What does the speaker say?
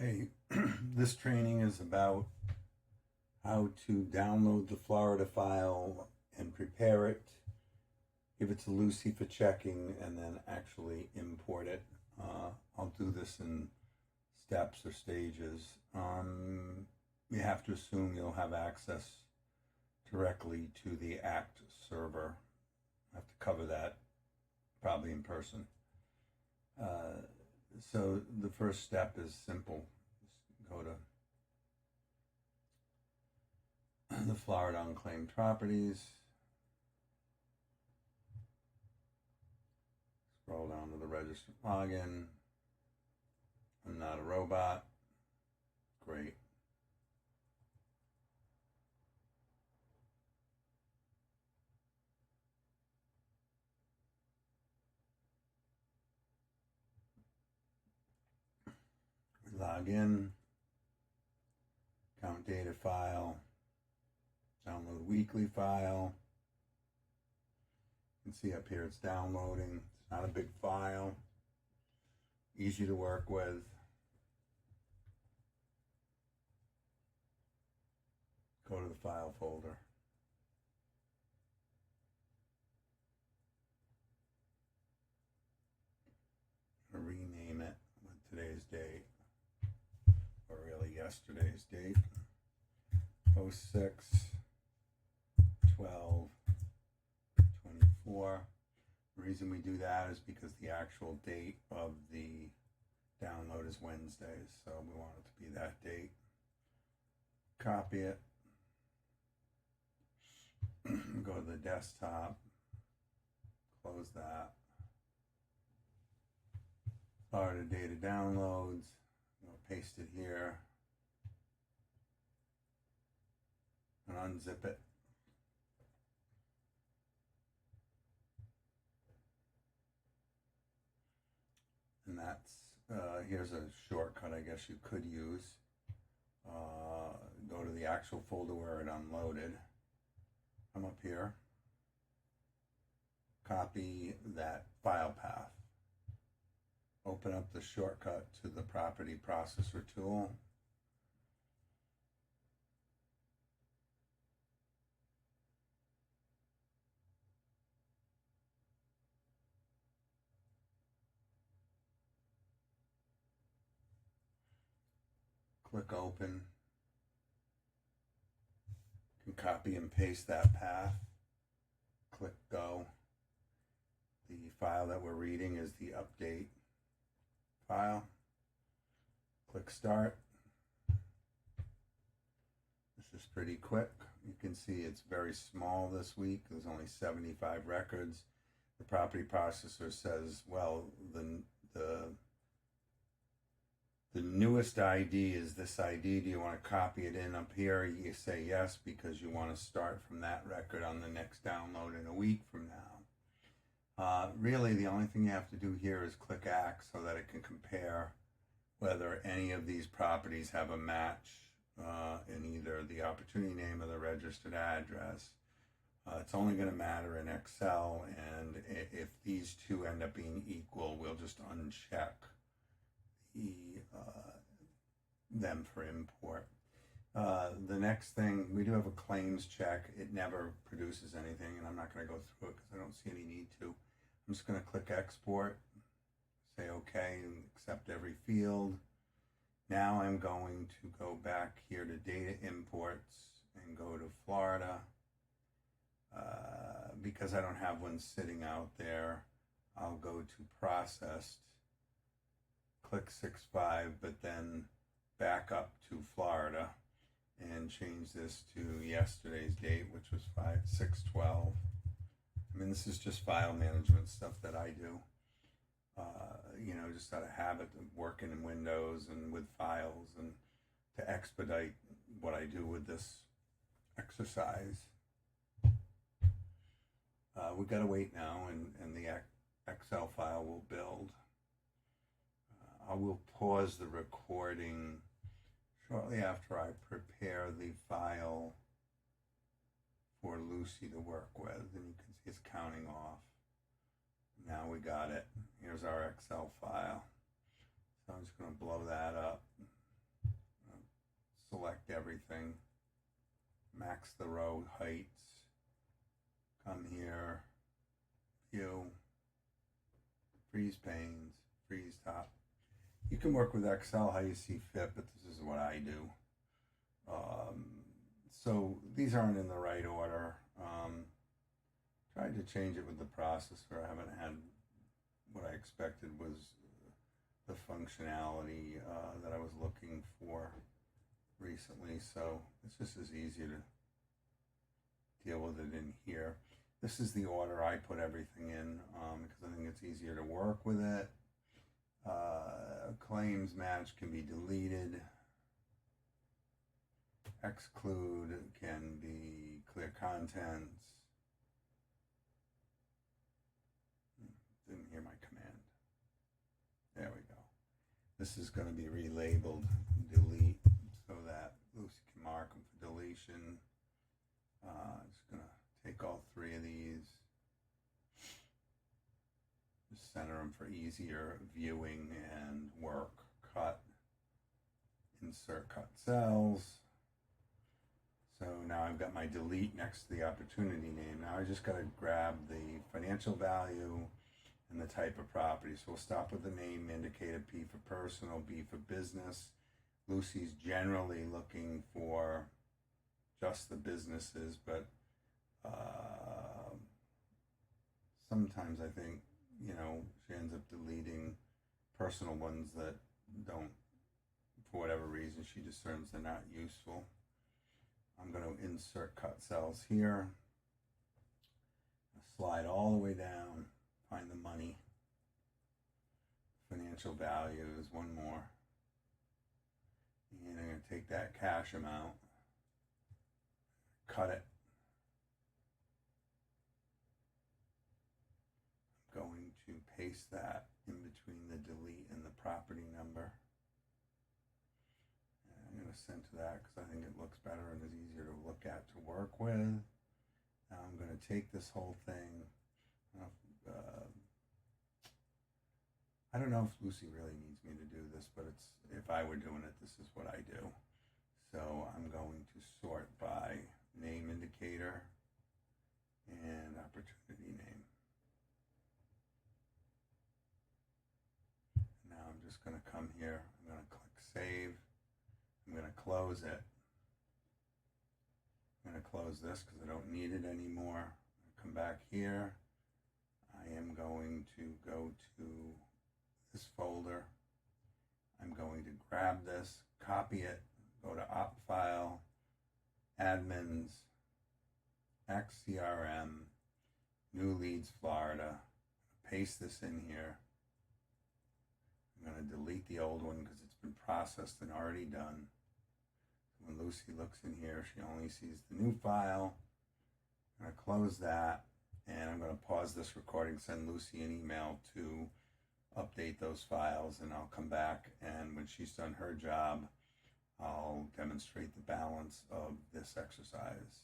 Okay, this training is about how to download the Florida file and prepare it, give it to Lucy for checking, and then actually import it. I'll do this in steps or stages. You have to assume you'll have access directly to the ACT server. I have to cover that probably in person. So the first step is simple. Just go to the Florida Unclaimed Properties, scroll down to the registered login. I'm not a robot. Great. We log in, count data file, download weekly file. You can see up here it's downloading. It's not a big file, easy to work with. Go to the file folder. Rename it with today's date, or really yesterday's date. 06 12 24. The reason we do that is because the actual date of the download is Wednesday, so we want it to be that date. Copy it. Go to the desktop. Close that. Florida data downloads. We'll paste it here and unzip it. And that's here's a shortcut I guess you could use. Go to the actual folder where it unloaded. Come up here, copy that file path, open up the shortcut to the property processor tool, click open. You can copy and paste that path, click go. The file that we're reading is the update file. Click start. This is pretty quick. You can see it's very small this week. There's only 75 records. The property processor says, well, the newest ID is this ID. Do you want to copy it in up here? You say yes because you want to start from that record on the next download in a week from now. Really, the only thing you have to do here is click ACT so that it can compare whether any of these properties have a match in either the opportunity name or the registered address. It's only going to matter in Excel, and if these two end up being equal, we'll just uncheck them for import. The next thing, we do have a claims check. It never produces anything, and I'm not going to go through it because I don't see any need to. I'm just going to click export, say OK, and accept every field. Now I'm going to go back here to data imports and go to Florida. Because I don't have one sitting out there, I'll go to processed, click 6.5, but then back up to Florida and change this to yesterday's date, which was 6/12. I mean, this is just file management stuff that I do. Just out of habit of working in Windows and with files, and to expedite what I do with this exercise. We've got to wait now, and the Excel file will build. I will pause the recording shortly after I prepare the file for Lucy to work with, and you can see it's counting off. Now we got it. Here's our Excel file. So I'm just going to blow that up. select everything, max the row heights, come here, view, freeze panes, freeze top. You can work with Excel how you see fit, but this is what I do. So these aren't in the right order. Tried to change it with the processor. I haven't had what I expected was the functionality that I was looking for recently. So it's just as easy to deal with it in here. This is the order I put everything in because I think it's easier to work with it. Claims match can be deleted. Exclude can be clear contents. Didn't hear my command. There we go. This is going to be relabeled delete so that Lucy can mark them for deletion. Just going to take all three of these. Just center them for easier viewing and work. Cut. Insert cut cells. So now I've got my delete next to the opportunity name. Now I just got to grab the financial value and the type of property. So we'll stop with the name indicator, P for personal, B for business. Lucy's generally looking for just the businesses, but sometimes I think, she ends up deleting personal ones that don't, for whatever reason, she discerns they're not useful. I'm going to insert cut cells here. Slide all the way down, find the money. Financial value is one more. And I'm going to take that cash amount, cut it. I'm going to paste that in between the delete and the property number. I'm going to send to that because I think it looks better and is easier to look at to work with. Now I'm going to take this whole thing. I don't know if Lucy really needs me to do this, but if I were doing it, this is what I do. So I'm going to sort by name indicator and opportunity name. Now I'm just going to come here. I'm going to click save. I'm going to close it. I'm going to close this because I don't need it anymore. Come back here. I am going to go to this folder. I'm going to grab this, copy it, go to op file, admins, XCRM, New Leads, Florida. Paste this in here. I'm going to delete the old one because it's been processed and already done. When Lucy looks in here, she only sees the new file. I'm going to close that, and I'm going to pause this recording, send Lucy an email to update those files, and I'll come back, and when she's done her job, I'll demonstrate the balance of this exercise.